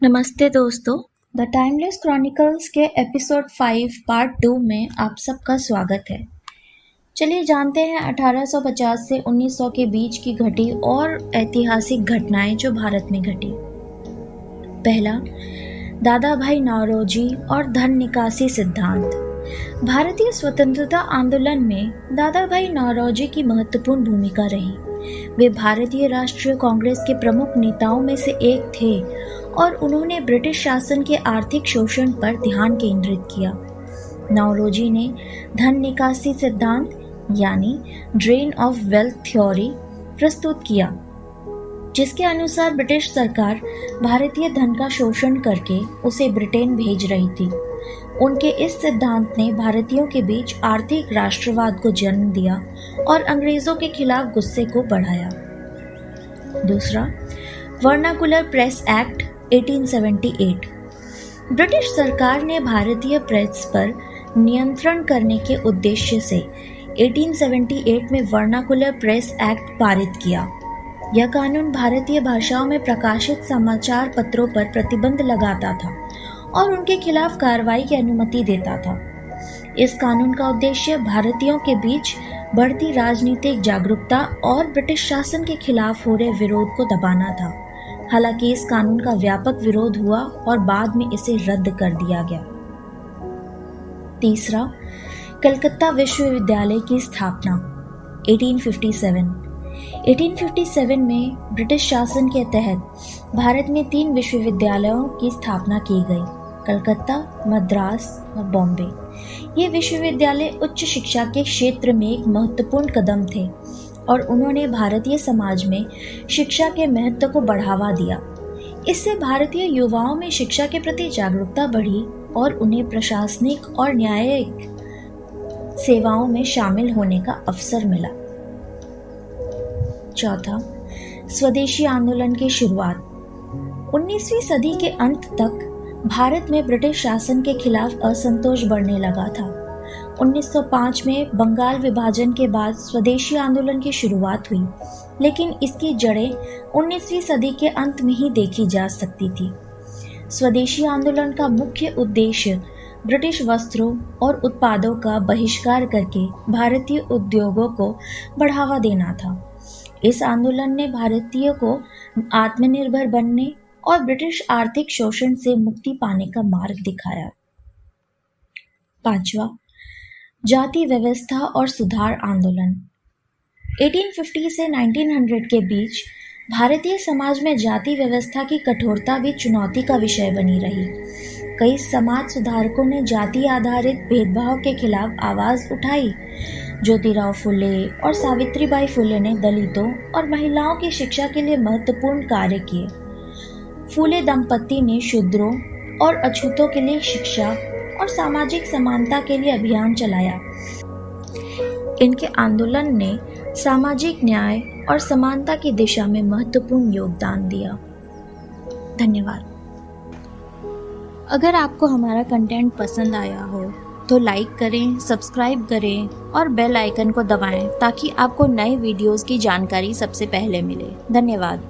नमस्ते दोस्तों, the timeless chronicles के एपिसोड 5 पार्ट 2 में आप सबका स्वागत है। चलिए जानते हैं 1850 से 1900 के बीच की घटी और ऐतिहासिक घटनाएं जो भारत में घटी। पहला, दादा भाई नौरोजी और धन निकासी सिद्धांत। भारतीय स्वतंत्रता आंदोलन में दादा भाई नौरोजी की महत्वपूर्ण भूमिका रही। वे भारतीय राष्ट्रीय कांग्रेस के प्रमुख नेताओं में से एक थे और उन्होंने ब्रिटिश शासन के आर्थिक शोषण पर ध्यान केंद्रित किया। नौरोजी ने धन निकासी सिद्धांत यानी ड्रेन ऑफ वेल्थ थ्योरी प्रस्तुत किया, जिसके अनुसार ब्रिटिश सरकार भारतीय धन का शोषण करके उसे ब्रिटेन भेज रही थी। उनके इस सिद्धांत ने भारतीयों के बीच आर्थिक राष्ट्रवाद को जन्म दिया और अंग्रेजों के खिलाफ गुस्से को बढ़ाया। दूसरा, वर्नाकुलर प्रेस एक्ट 1878। ब्रिटिश सरकार ने भारतीय प्रेस पर नियंत्रण करने के उद्देश्य से 1878 में वर्नाकुलर प्रेस एक्ट पारित किया। यह कानून भारतीय भाषाओं में प्रकाशित समाचार पत्रों पर प्रतिबंध लगाता था और उनके खिलाफ कार्रवाई की अनुमति देता था। इस कानून का उद्देश्य भारतीयों के बीच बढ़ती राजनीतिक जागरूकता और ब्रिटिश शासन के खिलाफ हो रहे विरोध को दबाना था। हालांकि इस कानून का व्यापक विरोध हुआ और बाद में इसे रद्द कर दिया गया। तीसरा, कलकत्ता विश्वविद्यालय की स्थापना 1857। 1857 में ब्रिटिश शासन के तहत भारत में 3 विश्वविद्यालयों की स्थापना की गई, कलकत्ता, मद्रास और बॉम्बे। ये विश्वविद्यालय उच्च शिक्षा के क्षेत्र में एक महत्वपूर्ण कदम थे और उन्होंने भारतीय समाज में शिक्षा के महत्व को बढ़ावा दिया। इससे भारतीय युवाओं में शिक्षा के प्रति जागरूकता बढ़ी और उन्हें प्रशासनिक और न्यायिक सेवाओं में शामिल होने का अवसर मिला। चौथा, स्वदेशी आंदोलन की शुरुआत। 19वीं सदी के अंत तक भारत में ब्रिटिश शासन के खिलाफ असंतोष बढ़ने लगा था। 1905 में बंगाल विभाजन के बाद स्वदेशी आंदोलन की शुरुआत हुई, लेकिन इसकी जड़ें 19वीं सदी के अंत में ही देखी जा सकती थी। स्वदेशी आंदोलन का मुख्य उद्देश्य ब्रिटिश वस्त्रों और उत्पादों का बहिष्कार करके भारतीय उद्योगों को बढ़ावा देना था। इस आंदोलन ने भारतीयों को आत्मनिर्भर बनने और ब्रिटिश आर्थिक शोषण से मुक्ति पाने का मार्ग दिखाया। पांचवा, जाति व्यवस्था और सुधार आंदोलन। 1850 से 1900 के बीच भारतीय समाज में जाति व्यवस्था की कठोरता भी चुनौती का विषय बनी रही। कई समाज सुधारकों ने जाति आधारित भेदभाव के खिलाफ आवाज उठाई। ज्योतिराव फुले और सावित्रीबाई फुले ने दलितों और महिलाओं की शिक्षा के लिए महत्वपूर्ण कार्य किए। फुले दंपत्ति ने शूद्रों और अछूतों के लिए शिक्षा और सामाजिक समानता के लिए अभियान चलाया। इनके आंदोलन ने सामाजिक न्याय और समानता की दिशा में महत्वपूर्ण योगदान दिया। धन्यवाद। अगर आपको हमारा कंटेंट पसंद आया हो तो लाइक करें, सब्सक्राइब करें और बेल आइकन को दबाएं ताकि आपको नए वीडियोस की जानकारी सबसे पहले मिले। धन्यवाद।